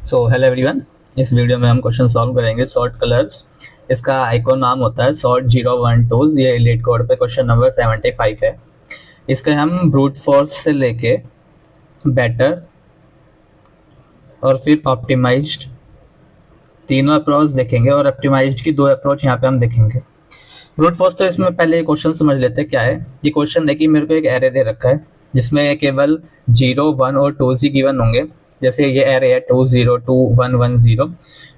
So hello everyone, इस video में हम क्वेश्चन सॉल्व करेंगे सॉर्ट कलर्स। इसका आइकॉन नाम होता है सॉर्ट 012। ये लेट कोड पे क्वेश्चन नंबर 75 है। इसके हम ब्रूट फोर्स से लेके बेटर और फिर ऑप्टिमाइज्ड तीनों अप्रोच देखेंगे और ऑप्टिमाइज्ड की 2 अप्रोच यहाँ पे हम देखेंगे। ब्रूट फोर्स तो इसमें पहले क्वेश्चन समझ लेते हैं क्या है। ये क्वेश्चन है कि मेरे को एक एरे दे रखा है जिसमें केवल 0, 1 और 2 ही गिवन होंगे। जैसे ये एरे है 2 0 2 1 1 0।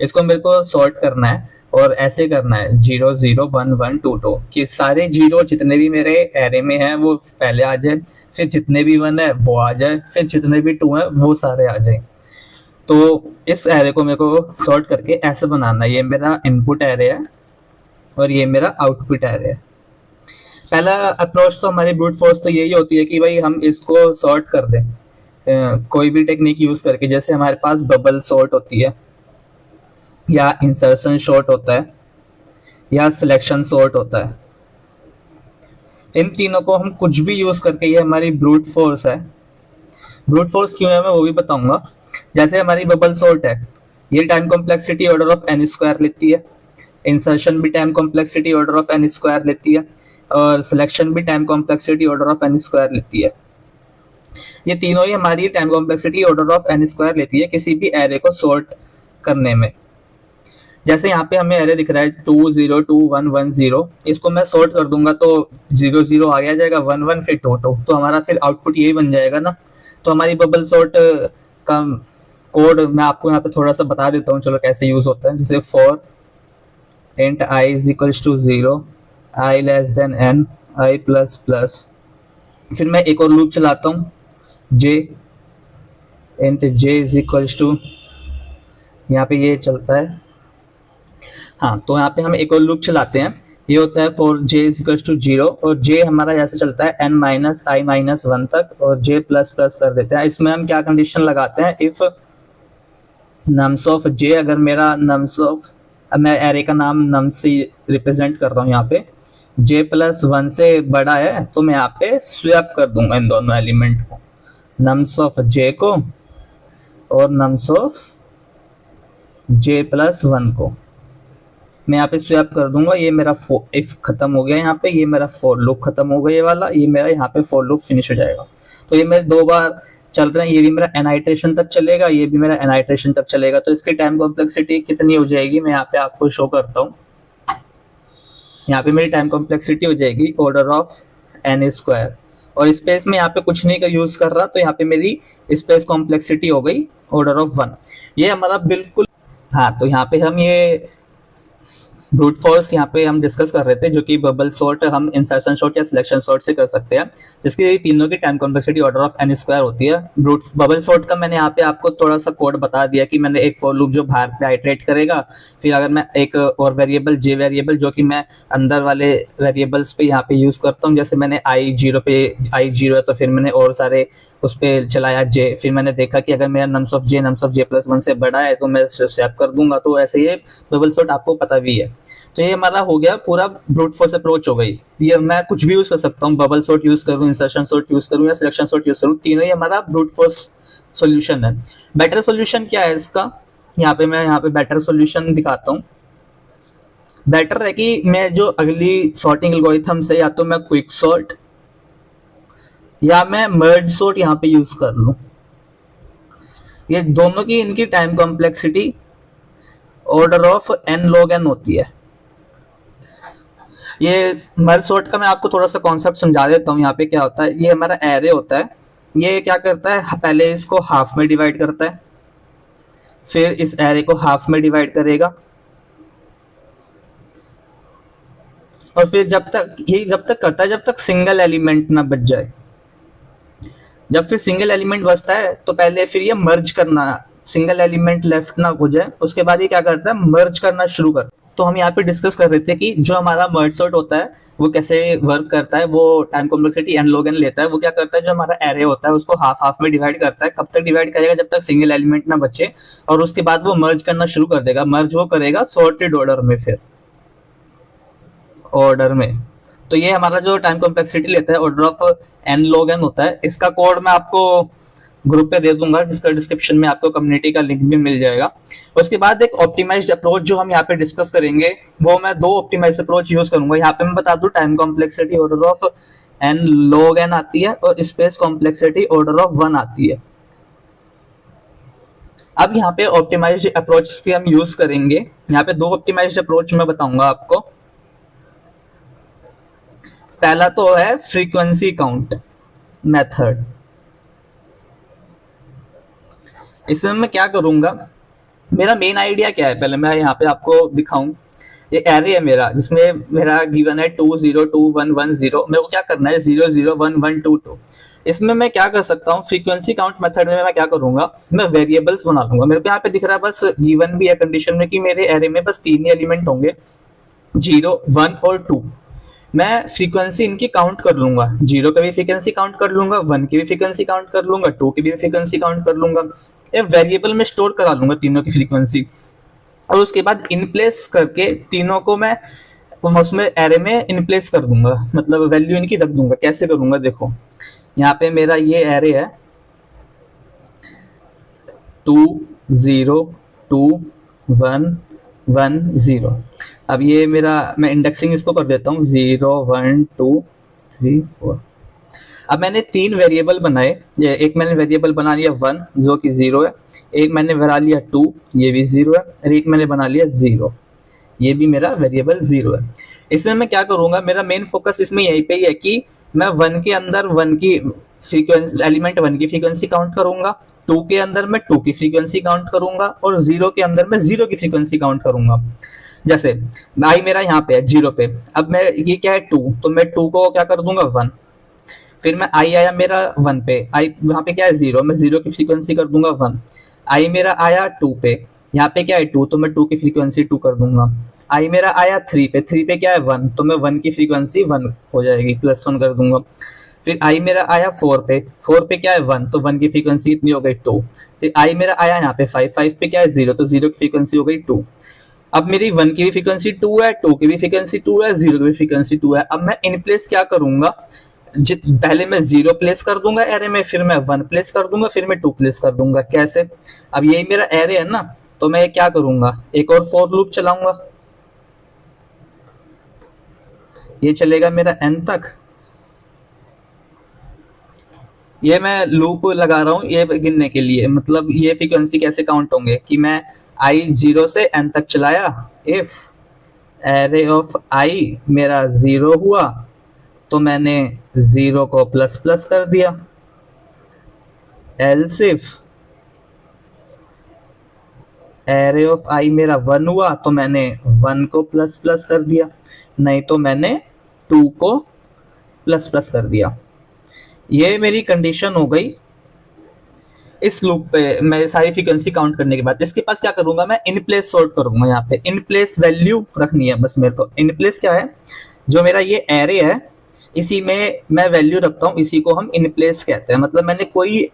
इसको मेरे को सॉर्ट करना है और ऐसे करना है 0 0 1 1 2 2 कि सारे 0 जितने भी मेरे एरे में हैं वो पहले आ जाए, फिर जितने भी 1 है वो आ जाए, फिर जितने भी 2 है वो सारे आ जाए। तो इस एरे को मेरे को सॉर्ट करके ऐसे बनाना है। ये मेरा इनपुट एरे है और ये मेरा आउटपुट एरे है। पहला अप्रोच तो हमारी ब्रूट फोर्स तो यही होती है कि भाई हम इसको सॉर्ट कर दें कोई भी टेक्निक यूज करके। जैसे हमारे पास बबल सॉर्ट होती है, या इंसर्शन सॉर्ट होता है, या सिलेक्शन सॉर्ट होता है। इन तीनों को हम कुछ भी यूज करके, ये हमारी ब्रूट फोर्स है। ब्रूट फोर्स क्यों है मैं वो भी बताऊंगा। जैसे हमारी बबल सॉर्ट है, ये time complexity order of n square लेती है। इंसर्शन भी time complexity order of n square लेती है और सिलेक्शन भी time complexity order of n square लेती है। ये तीनों ही हमारी time complexity order of n square लेती है किसी भी एरे को सॉर्ट करने में। जैसे यहाँ पे हमें एरे दिख रहा है 2 0 2 1 1 0। इसको मैं सॉर्ट कर दूंगा तो 0 0 आगे आ जाएगा, 1 1 फिर 2 2। तो हमारा फिर आउटपुट यही बन जाएगा ना। तो हमारी बबल सॉर्ट का कोड मैं आपको यहाँ पे थोड़ा सा बता देता हूँ, चलो कैसे यूज होता है। जैसे for int I is equals to 0, I less than n, I plus plus। फिर मैं एक और लूप चलाता हूँ j int j is equals to, यहाँ पे ये चलता है। हाँ, तो यहाँ पे हम एक और लूप चलाते हैं। ये होता है for j is equals to 0 और j हमारा जैसे चलता है n माइनस i माइनस 1 तक और j प्लस प्लस कर देते हैं। इसमें हम क्या कंडीशन लगाते हैं, इफ नम्स ऑफ j, अगर मेरा नम्स ऑफ, मैं एरे का नाम नम से रिप्रेजेंट कर रहा हूँ यहाँ पे, j प्लस 1 से बड़ा है तो मैं यहाँ पे स्वैप कर दूंगा इन दोनों एलिमेंट को, नम्स ऑफ j को और नम्स ऑफ j प्लस 1 को मैं यहाँ पे स्वैप कर दूंगा। ये मेरा इफ खत्म हो गया, यहाँ पे ये मेरा फॉर लूप खत्म हो गया, ये वाला, ये मेरा यहाँ पे फॉर लूप फिनिश हो जाएगा। तो ये मेरे 2 बार चल रहे हैं। ये भी मेरा n आइटरेशन तक चलेगा, ये भी मेरा n आइटरेशन तक चलेगा। तो इसकी टाइम कॉम्प्लेक्सिटी कितनी हो जाएगी मैं यहाँ पे आपको शो करता हूँ। यहाँ पे मेरी टाइम कॉम्प्लेक्सिटी हो जाएगी ऑर्डर ऑफ n स्क्वायर, और स्पेस में यहाँ पे कुछ नहीं का यूज कर रहा, तो यहाँ पे मेरी स्पेस कॉम्प्लेक्सिटी हो गई ऑर्डर ऑफ 1। ये हमारा बिल्कुल, हाँ, तो यहाँ पे हम ये ब्रूट फोर्स यहाँ पे हम डिस्कस कर रहे थे, जो कि बबल सॉर्ट हम इंसर्शन सॉर्ट या सिलेक्शन सॉर्ट से कर सकते हैं, जिसकी तीनों की time complexity order of n square होती है। ब्रूट बबल सॉर्ट का मैंने यहाँ पे आपको थोड़ा सा कोड बता दिया कि मैंने एक फॉर लूप जो बाहर पे आइटरेट करेगा, फिर अगर मैं एक और वेरिएबल j वेरिएबल जो कि मैं अंदर वाले वेरिएबल्स पे यहाँ पे यूज करता हूँ। जैसे मैंने i 0 है तो फिर मैंने और सारे उस पर चलाया j, फिर मैंने देखा कि अगर मेरा नम्स ऑफ j प्लस 1 से बड़ा है तो मैं स्वैप कर दूंगा। तो ऐसे ये बबल सॉर्ट आपको पता भी है। तो ये हमारा हो गया पूरा ब्रूट फोर्स अप्रोच हो गई। ये मैं कुछ भी यूज कर सकता हूँ, बबल सॉर्ट यूज करूँ, इंसर्शन सॉर्ट यूज करूँ या सिलेक्शन सॉर्ट यूज करूँ, तीनों ही हमारा ब्रूट फोर्स सॉल्यूशन है। बेटर सॉल्यूशन क्या है इसका, मैं यहाँ पे बेटर सॉल्यूशन दिखाता हूँ। बेटर है कि मैं जो अगली सॉर्टिंग एल्गोरिथम से, या तो मैं क्विक सॉर्ट या मैं मर्ज सॉर्ट यहाँ पे यूज कर लूँ। ये दोनों की, इनकी time complexity order of n log n होती है। ये मर्ज सॉर्ट का मैं आपको थोड़ा सा कॉन्सेप्ट समझा देता हूँ। यहाँ पे क्या होता है, ये हमारा एरे होता है। ये क्या करता है, पहले इसको हाफ में डिवाइड करता है, फिर इस एरे को हाफ में डिवाइड करेगा, और फिर जब तक करता है जब तक सिंगल एलिमेंट ना बच जाए। जब फिर सिंगल एलिमेंट बचता है तो पहले फिर ये मर्ज करना, सिंगल एलिमेंट लेफ्ट ना हो जाए, उसके बाद ये क्या करता है, मर्ज करना शुरू कर। तो हम यहाँ पे डिस्कस कर रहे थे कि जो हमारा मर्ज सॉर्ट होता है वो कैसे वर्क करता है। वो time complexity n log n लेता है। वो क्या करता है, जो हमारा एरे होता है उसको हाफ हाफ में डिवाइड करता है। कब तक डिवाइड करेगा, जब तक सिंगल एलिमेंट ना बचे, और उसके बाद वो मर्ज करना शुरू कर देगा। मर्ज वो करेगा सॉर्टेड ऑर्डर में, फिर ऑर्डर में। तो ये हमारा जो टाइम कॉम्प्लेक्सिटी लेता है order of n log n होता है। इसका कोड मैं आपको ग्रुप पे दे दूंगा, जिसका डिस्क्रिप्शन में आपको कम्युनिटी का लिंक भी मिल जाएगा। उसके बाद एक ऑप्टिमाइज्ड अप्रोच जो हम यहाँ पे डिस्कस करेंगे, वो मैं 2 ऑप्टिमाइज्ड अप्रोच यूज करूंगा। यहाँ पे मैं बता दूं, time complexity order of n log n आती है और स्पेस कॉम्प्लेक्सिटी ऑर्डर ऑफ 1 आती है। अब यहाँ पे ऑप्टिमाइज्ड अप्रोच से हम यूज करेंगे। यहाँ पे 2 ऑप्टिमाइज्ड अप्रोच मैं बताऊंगा आपको। पहला तो है फ्रीक्वेंसी काउंट मेथड। इसमें मैं क्या करूंगा, मेरा मेन आइडिया क्या है, पहले मैं यहाँ पे आपको दिखाऊं। ये एरे है मेरा, जिसमें मेरा गिवन है 2 0 2 1 1 0। मेरे को क्या करना है 0 0 1 1 2 2। इसमें मैं क्या कर सकता हूँ, फ्रीक्वेंसी काउंट मेथड में मैं क्या करूंगा, मैं वेरिएबल्स बना लूंगा। मेरे को यहाँ पे दिख रहा है बस गिवन भी है कंडीशन में कि मेरे एरे में बस 3 ही एलिमेंट होंगे, 0 1 और 2। मैं फ्रीक्वेंसी इनकी काउंट कर लूंगा, 0 की भी फ्रीक्वेंसी काउंट कर लूंगा, 1 की भी फ्रीक्वेंसी काउंट कर लूंगा, 2 की भी फ्रीक्वेंसी काउंट कर लूंगा। एक वेरिएबल में स्टोर करा लूंगा तीनों की फ्रीक्वेंसी, और उसके बाद इन प्लेस करके तीनों को मैं उसमें एरे में इन प्लेस कर दूंगा, मतलब वैल्यू इनकी रख दूंगा। कैसे करूंगा, देखो यहाँ पे मेरा ये एरे है 2 0 2 1 1 0। अब ये मेरा, मैं इंडेक्सिंग इसको कर देता हूँ 0 1 2 3 4। अब मैंने 3 वेरिएबल बनाए। ये एक मैंने वेरिएबल बना लिया 1 जो कि 0 है, एक मैंने बना लिया 2 ये भी 0 है, और एक मैंने बना लिया 0 ये भी मेरा वेरिएबल 0 है। इसमें मैं क्या करूंगा, मेरा मेन फोकस इसमें यहीं पे ही है कि मैं 1 के अंदर 1 की फ्रीक्वेंसी, एलिमेंट 1 की फ्रीक्वेंसी काउंट करूंगा, 2 के अंदर मैं 2 की फ्रीक्वेंसी काउंट करूंगा, और 0 के अंदर मैं 0 की फ्रीक्वेंसी काउंट करूंगा। जैसे आई मेरा यहाँ पे है 0 पे, अब मैं ये क्या है 2, तो मैं 2 को क्या कर दूंगा 1। फिर मैं आई आया मेरा 1 पे, आई वहां पे क्या है 0, मैं 0 की फ्रीक्वेंसी कर दूंगा 1। आई मेरा आया 2 पे, यहाँ पे क्या है 2, तो मैं 2 की फ्रीक्वेंसी 2 कर दूंगा। आई मेरा आया 3 पे, 3 पे क्या है 1, तो मैं 1 की फ्रीक्वेंसी 1 हो जाएगी, +1 कर दूंगा। फिर आई मेरा आया 4 पे, 4 पे क्या है 1, तो 1 की फ्रीक्वेंसी इतनी हो गई 2। फिर आई मेरा आया यहाँ पे 5, 5 पे क्या है 0, तो 0 की फ्रीक्वेंसी हो गई 2। अब मेरी 1 की भी फ्रीक्वेंसी 2 है, 2 की भी फ्रीक्वेंसी 2 है, 0 की भी फ्रीक्वेंसी 2 है। अब मैं इन प्लेस क्या करूंगा, पहले मैं 0 प्लेस कर दूंगा एरे में, फिर मैं 1 प्लेस कर दूंगा, फिर मैं 2 प्लेस कर दूंगा। कैसे, अब यही मेरा एरे है ना, तो मैं क्या करूंगा, एक और फॉर लूप चलाऊंगा। ये चलेगा मेरा n तक। ये मैं लूप लगा रहा हूँ ये गिनने के लिए, मतलब ये फ्रीक्वेंसी कैसे काउंट होंगे कि मैं i 0 से n तक चलाया, इफ एरे ऑफ i मेरा 0 हुआ तो मैंने 0 को ++ कर दिया, else if array of i मेरा 1 हुआ तो मैंने 1 को ++ कर दिया, नहीं तो मैंने 2 को ++ कर दिया। ये मेरी कंडीशन हो गई इस लूप पे मैं सारी फ्रीक्वेंसी काउंट करने के बाद। इसके पास क्या करूंगा, मैं इन प्लेस सॉर्ट करूंगा। यहाँ पे इन प्लेस वैल्यू रखनी है बस मेरे को। इन प्लेस क्या है, जो मेरा ये एरे है इसी में मैं वैल्यू रखता हूँ, इसी को हम इन प्लेस कहते हैं। मतलब मैंने कोई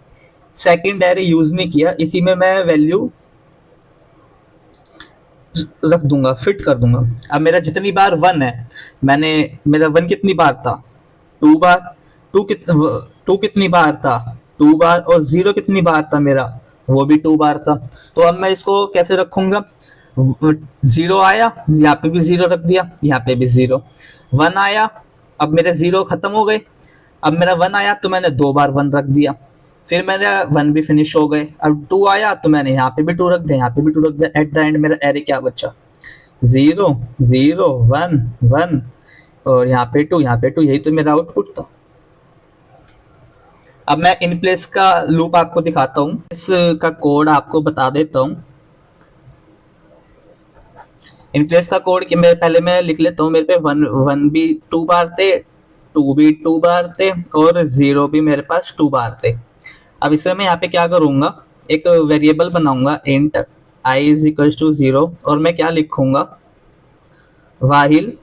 सेकंड एरे यूज नहीं किया, इसी में मैं वैल्यू रख दूंगा, फिट कर दूंगा। अब मेरा जितनी बार 1 है, मैंने मेरा 1 कितनी बार था 2 बार, 2 कितनी बार था 2 बार, और 0 कितनी बार था मेरा, वो भी 2 बार था। तो अब मैं इसको कैसे रखूंगा, 0 आया यहाँ पे भी 0 रख दिया, यहाँ पे भी 0। 1 आया, अब मेरे 0 खत्म हो गए। अब मेरा 1 आया तो मैंने 2 बार 1 रख दिया, फिर मेरे 1 भी फिनिश हो गए। अब 2 आया तो मैंने यहाँ पे भी 2 रख दिया, यहाँ पे भी 2 रख दिया। एट द एंड मेरा एरे क्या बचा, 0 0 1 1 और यहाँ पे 2, यहाँ पे 2। यही तो मेरा आउटपुट था। अब मैं इन प्लेस का लूप आपको दिखाता हूँ, इसका कोड आपको बता देता हूँ। इन प्लेस का कोड कि पहले मैं लिख लेता हूँ। मेरे पे 1 भी 2 बार थे, 2 भी 2 बार थे, और 0 भी मेरे पास 2 बार थे। अब इसे मैं यहाँ पे क्या करूंगा, एक वेरिएबल बनाऊंगा इंट i = 0, और मैं क्या लिखूंगा, व्हाइल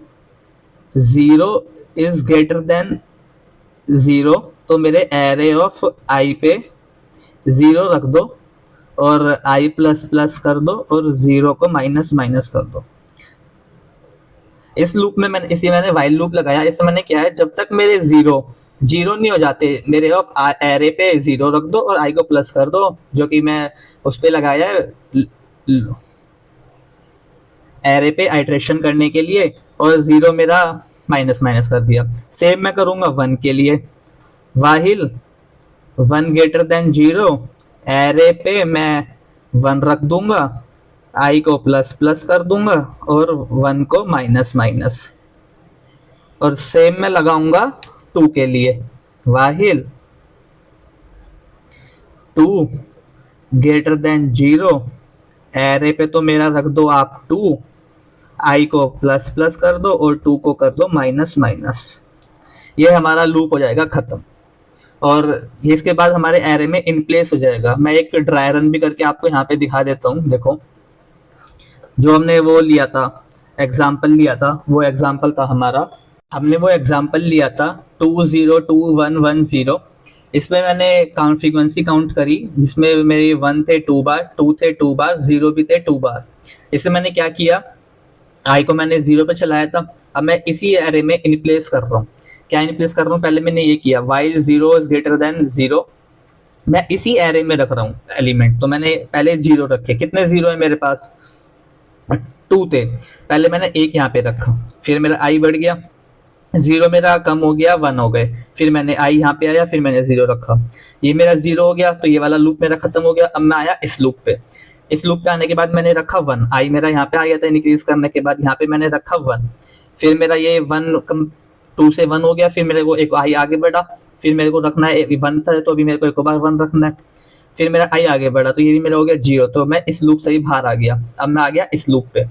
0 इज ग्रेटर देन 0। तो मेरे एरे ऑफ i पे 0 रख दो और i++ कर दो और 0 को माइनस कर दो। इस लूप में मैंने व्हाइल लूप लगाया। इसमें मैंने क्या है, जब तक मेरे 0 जीरो नहीं हो जाते मेरे ऑफ एरे पे जीरो रख दो और आई को प्लस कर दो, जो कि मैं उस पे लगाया है एरे पे आइट्रेशन करने के लिए, और जीरो मेरा माइनस माइनस कर दिया। सेम मैं करूंगा वन के लिए, while one greater than zero, array पे मैं वन रख दूंगा, आई को प्लस प्लस कर दूंगा और वन को माइनस माइनस। और सेम मैं लगाऊंगा टू के लिए, while two greater than zero, array पे तो मेरा रख दो आप टू, आई को प्लस प्लस कर दो और टू को कर दो माइनस माइनस। ये हमारा लूप हो जाएगा खत्म, और इसके बाद हमारे एरे में इन प्लेस हो जाएगा। मैं एक ड्राई रन भी करके आपको यहाँ पे दिखा देता हूँ। देखो जो हमने वो लिया था, एग्जाम्पल लिया था, वो एग्जाम्पल था हमारा, हमने वो एग्जाम्पल लिया था 2021110। इसमें मैंने काउंट फ्रीक्वेंसी काउंट करी, जिसमें मेरे 1 थे 2 बार, 2 थे 2 बार, 0 भी थे 2 बार। इसमें मैंने क्या किया, आई को मैंने 0 पे चलाया था। अब मैं इसी एरे में इन प्लेस कर रहा हूँ। क्या इन प्लेस कर रहा हूँ, पहले मैंने ये किया वाइल 0 इज ग्रेटर देन 0, मैं इसी एरे में रख रहा हूँ एलिमेंट। तो मैंने पहले 0 रखे, कितने 0 है मेरे पास, 2 थे, पहले मैंने एक यहाँ पे रखा, फिर मेरा आई बढ़ गया, 0 मेरा कम हो गया 1 हो गए, फिर मैंने आई यहाँ पे आया, फिर मैंने 0 रखा, ये मेरा 0 हो गया, तो ये वाला लूप मेरा खत्म हो गया। अब मैं आया इस लूप पे, इस लूप पे आने के बाद मैंने रखा 1, आई मेरा यहाँ पे आ गया था इंक्रीज करने के बाद, यहाँ पे मैंने रखा 1, फिर मेरा ये 1 कम 2 से 1 हो गया, फिर मेरे को एक आई आगे बढ़ा, फिर मेरे को रखना है 1 था तो अभी मेरे को एक बार 1 रखना है, फिर मेरा आई आगे बढ़ा तो ये भी मेरा हो गया 0, तो मैं इस लूप से ही बाहर आ गया। अब मैं आ गया इस लूप पे,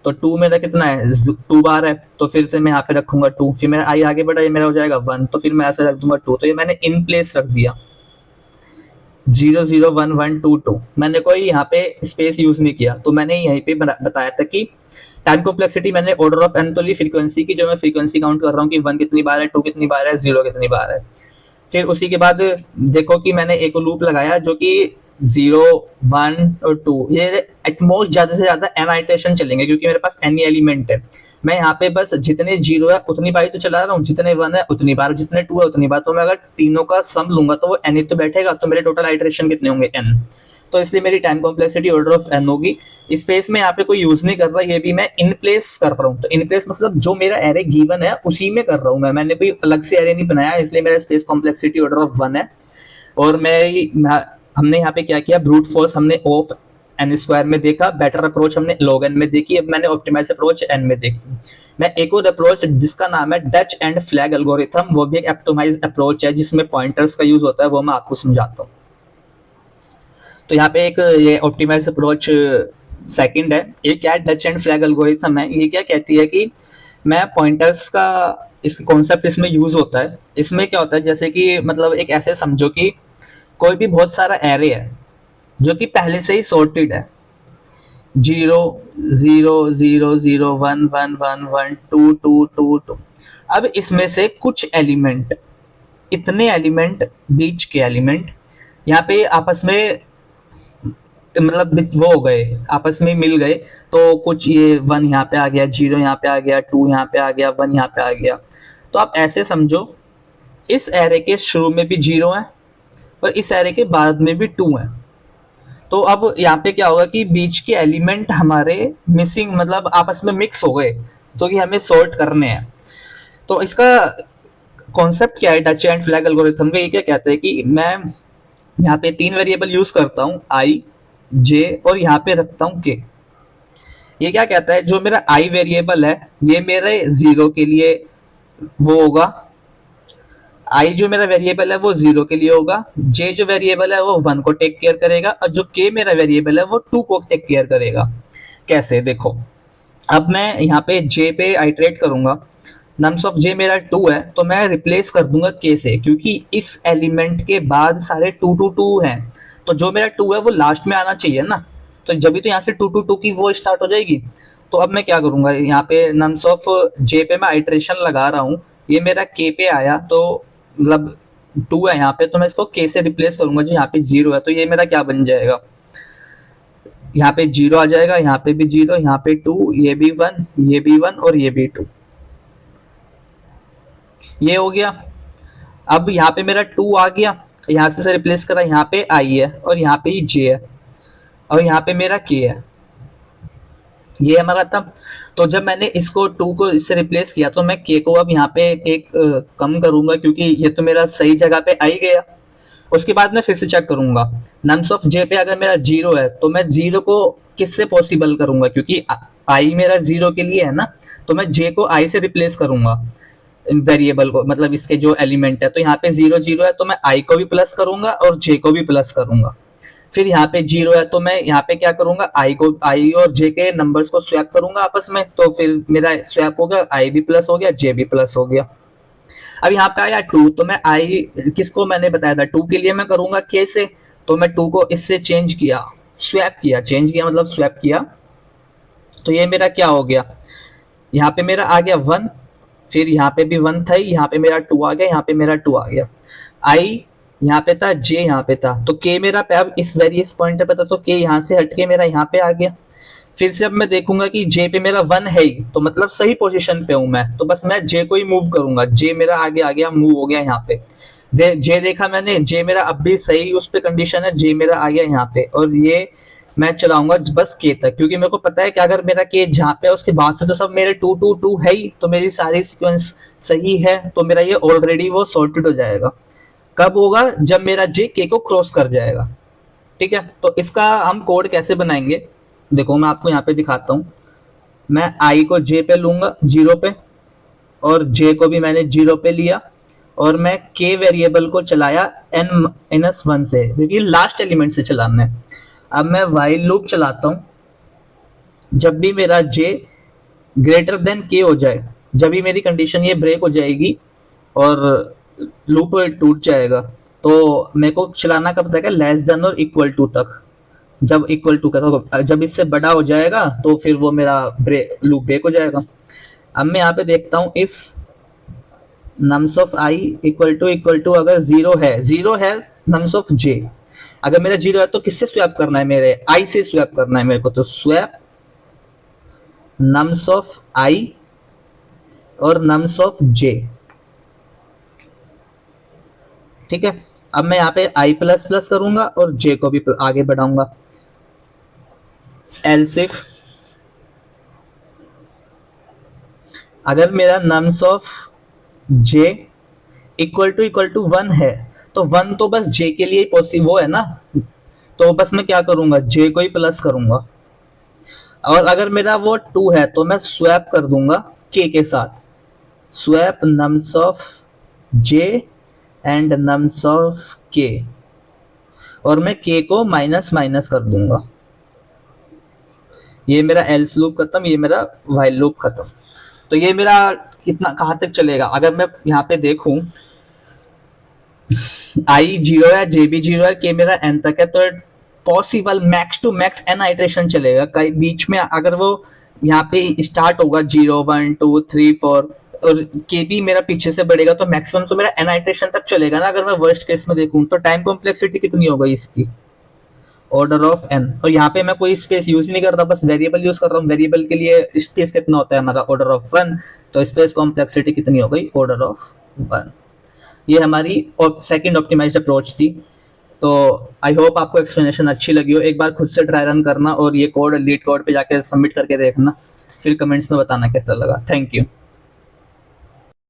तो 2 मेरा कितना है 2 बार है, तो फिर से मैं यहाँ पे रखूंगा 2, फिर मेरा आई आगे बढ़ा, ये मेरा हो जाएगा 1, तो फिर मैं ऐसे रख दूंगा 2, तो ये मैंने इन प्लेस रख दिया 0 0 1 1 2 2, मैंने कोई यहाँ पे स्पेस यूज नहीं किया। तो मैंने यहीं पे बताया था कि टाइम कॉम्प्लेक्सिटी मैंने ऑर्डर ऑफ एन तो ली, फ्रीक्वेंसी की जो मैं फ्रीक्वेंसी काउंट कर रहा हूँ कि 1 कितनी बार है, 2 कितनी बार है, 0 कितनी बार है। फिर उसी के बाद देखो कि मैंने एक लूप लगाया जो कि 0 1 और 2, ये एटमोस्ट ज्यादा से ज्यादा एन आइट्रेशन चलेंगे क्योंकि मेरे पास एनी एलिमेंट है। मैं यहाँ पे बस जितने 0 है उतनी बार तो चला रहा हूँ, जितने 1 है उतनी बार, जितने 2 है उतनी बार। तो मैं अगर तीनों का सम लूंगा तो वो एन ही तो बैठेगा, तो मेरे टोटल आइट्रेशन कितने होंगे एन। तो इसलिए मेरी time complexity order of n होगी। स्पेस में यहाँ पे कोई यूज नहीं कर रहा, ये भी मैं इन प्लेस कर रहा हूँ। तो इन प्लेस मतलब जो मेरा एरे गिवन है उसी में कर रहा हूँ मैंने कोई अलग से एरे नहीं बनाया, इसलिए मेरा स्पेस कॉम्प्लेक्सिटी ऑर्डर ऑफ 1 है। और हमने यहाँ पे क्या किया, ब्रूट फोर्स हमने ऑफ एन स्क्वायर में देखा, बेटर अप्रोच हमने लॉग एन में देखी, अब मैंने ऑप्टिमाइज अप्रोच एन में देखी। मैं एक और अप्रोच जिसका नाम है डच एंड फ्लैग एल्गोरिथम, वो भी एक ऑप्टिमाइज अप्रोच है जिसमें पॉइंटर्स का यूज होता है, वो मैं आपको समझाता हूँ। तो यहाँ पे एक ये ऑप्टिमाइज अप्रोच सेकंड है। ये क्या डच एंड फ्लैग एल्गोरिथम है, ये क्या कहती है कि मैं पॉइंटर्स का इस कॉन्सेप्ट इसमें यूज होता है। इसमें क्या होता है, जैसे कि मतलब एक ऐसे समझो कि कोई भी बहुत सारा एरे है जो कि पहले से ही सॉर्टेड है, 0 0 0 0 1 1 1 1 2 2 2 2। अब इसमें से कुछ एलिमेंट, इतने एलिमेंट, बीच के एलिमेंट यहाँ पे आपस में मतलब वो हो गए, आपस में मिल गए, तो कुछ ये 1 यहाँ पे आ गया, 0 यहाँ पे आ गया, 2 यहाँ पे आ गया, 1 यहाँ पे आ गया। तो आप ऐसे समझो इस एरे के शुरू में भी 0 है और इस एरे के बाद में भी 2 है। तो अब यहाँ पे क्या होगा कि बीच के एलिमेंट हमारे मिसिंग, मतलब आपस में मिक्स हो गए, तो कि हमें सॉर्ट करने हैं। तो इसका कॉन्सेप्ट क्या है डच एंड फ्लैग एल्गोरिथम का, ये क्या कहते हैं कि मैं यहाँ पे 3 वेरिएबल यूज करता हूँ, आई जे और यहाँ पे रखता हूँ के। ये क्या कहता है, जो मेरा आई वेरिएबल है ये मेरे 0 के लिए वो होगा, आई जो मेरा वेरिएबल है वो 0 के लिए होगा, जे जो वेरिएबल है वो 1 को टेक केयर करेगा, और जो के मेरा वेरिएबल है वो 2 को टेक केयर करेगा। कैसे, देखो अब मैं यहाँ पे जे पे आइट्रेट करूंगा, नम्स ऑफ जे मेरा 2 है, तो मैं रिप्लेस कर दूंगा के से, क्योंकि इस एलिमेंट के बाद सारे 2 2 2 हैं, तो जो मेरा 2 है वो लास्ट में आना चाहिए ना, तो जब भी तो यहाँ से 2 2 2 की वो स्टार्ट हो जाएगी। तो अब मैं क्या करूंगा, यहाँ पे नम्स ऑफ जे पे मैं आइट्रेशन लगा रहा हूँ, ये मेरा के पे आया, तो मतलब 2 है यहाँ पे, तो मैं इसको के से रिप्लेस करूंगा जो यहाँ पे 0 है, तो ये मेरा क्या बन जाएगा, यहाँ पे 0 आ जाएगा, यहाँ पे भी 0, यहाँ पे 2, ये भी 1, ये भी 1 और ये भी 2, ये हो गया। अब यहाँ पे मेरा 2 आ गया, यहाँ से रिप्लेस करा, यहाँ पे आई है और यहाँ पे ही जे है और यहाँ पे मेरा के है, ये हमारा था। तो जब मैंने इसको 2 को इससे रिप्लेस किया तो मैं के को अब यहाँ पे एक कम करूंगा, क्योंकि ये तो मेरा सही जगह पे आ ही गया। उसके बाद मैं फिर से चेक करूंगा नम्स ऑफ जे पे अगर मेरा 0 है तो मैं 0 को किससे पॉसिबल करूंगा, क्योंकि आई मेरा 0 के लिए है ना, तो मैं जे को आई से रिप्लेस करूंगा वेरिएबल को, मतलब इसके जो एलिमेंट है। तो यहाँ पे 0 0 है तो मैं आई को भी प्लस करूंगा और जे को भी प्लस करूंगा। फिर यहाँ पे 0 है तो मैं यहाँ पे क्या करूंगा, आई और जे के नंबर्स को स्वैप करूंगा आपस में, तो फिर मेरा स्वैप हो गया, आई भी प्लस हो गया, जे भी प्लस हो गया। अब यहाँ पे आया 2, तो मैं आई किसको मैंने बताया था 2 के लिए मैं करूंगा के से, तो मैं 2 को इससे चेंज किया, स्वैप किया, चेंज किया मतलब स्वैप किया, तो ये मेरा क्या हो गया, यहाँ पे मेरा आ गया 1, फिर यहाँ पे भी 1 था, यहाँ पे मेरा 2 आ गया, यहाँ पे मेरा 2 आ गया, आई यहाँ पे था, जे यहाँ पे था, तो के मेरा पे अब इस वेरियस पॉइंट पे था, तो के यहाँ से हट के मेरा यहाँ पे आ गया। फिर से अब मैं देखूंगा कि जे पे मेरा 1 है ही, तो मतलब सही पोजीशन पे हूं मैं, तो बस मैं जे को ही मूव करूंगा, जे मेरा आगे आ गया, मूव हो गया यहाँ पे। जे देखा मैंने, जे मेरा अब भी सही उस पे कंडीशन है, जे मेरा आ गया यहाँ पे, और ये मैं चलाऊंगा बस के तक, क्योंकि मेरे को पता है कि अगर मेरा के जहाँ पे है उसके बाद से तो सब मेरे 2 2 2 है ही, तो मेरी सारी सीक्वेंस सही है, तो मेरा ये ऑलरेडी वो सॉर्टेड हो जाएगा। कब होगा, जब मेरा जे के को क्रॉस कर जाएगा। ठीक है, तो इसका हम कोड कैसे बनाएंगे, देखो मैं आपको यहाँ पे दिखाता हूँ। मैं आई को जे पे लूंगा 0 पे, और जे को भी मैंने 0 पे लिया, और मैं के वेरिएबल को चलाया n-1 से, क्योंकि लास्ट एलिमेंट से चलाना है। अब मैं वाइल लूप चलाता हूँ, जब भी मेरा जे ग्रेटर देन के हो जाए, जब भी मेरी कंडीशन ये ब्रेक हो जाएगी और लूप टूट जाएगा, तो मेरे को चलाना कब तक है, लेस देन और इक्वल टू तक। जब इक्वल टू का, जब इससे बड़ा हो जाएगा तो फिर वो मेरा लूप ब्रेक हो जाएगा। अब मैं यहाँ पे देखता हूँ if nums of i equal to अगर 0 है नम्स ऑफ जे, अगर मेरा 0 है तो किससे स्वैप करना है, मेरे आई से स्वैप करना है मेरे को, तो स्वैप नम्स ऑफ आई और नम्स ऑफ जे। ठीक है, अब मैं यहाँ पे आई प्लस प्लस करूंगा और जे को भी आगे बढ़ाऊंगा। एल्स इफ अगर मेरा nums of j equal to 1 है, तो 1 तो बस जे के लिए पॉसिबल वो है ना, तो बस मैं क्या करूंगा, जे को ही प्लस करूंगा। और अगर मेरा वो 2 है तो मैं स्वैप कर दूंगा के साथ, swap nums of J and nums of के, और मैं के को माइनस माइनस कर दूंगा। ये मेरा एल्स लूप खत्म, ये मेरा व्हाइल लूप खत्म। तो ये मेरा कितना कहाँ तक चलेगा, अगर मैं यहाँ पे देखूं आई 0 है, जे भी 0 है, के मेरा एन तक है, तो possible max to max n iteration चलेगा। कई बीच में अगर वो यहाँ पे स्टार्ट होगा 0 1 2 3 4 और के भी मेरा पीछे से बढ़ेगा, तो मैक्सिमम तो मेरा एन आइट्रेशन तक चलेगा ना। अगर मैं वर्स्ट केस में देखूं तो टाइम कॉम्प्लेक्सिटी कितनी हो गई इसकी, ऑर्डर ऑफ एन। और यहाँ पे मैं कोई स्पेस यूज नहीं कर रहा, बस वेरिएबल यूज कर रहा हूँ। वेरिएबल के लिए स्पेस कितना होता है हमारा, ऑर्डर ऑफ 1, तो स्पेस कॉम्प्लेक्सिटी कितनी हो गई, ऑर्डर ऑफ 1। ये हमारी सेकंड ऑप्टिमाइज्ड अप्रोच थी। तो आई होप आपको एक्सप्लेनेशन अच्छी लगी हो। एक बार खुद से ट्राई रन करना और ये कोड लीड कोड पे जाके सबमिट करके देखना, फिर कमेंट्स में बताना कैसा लगा। Thank you.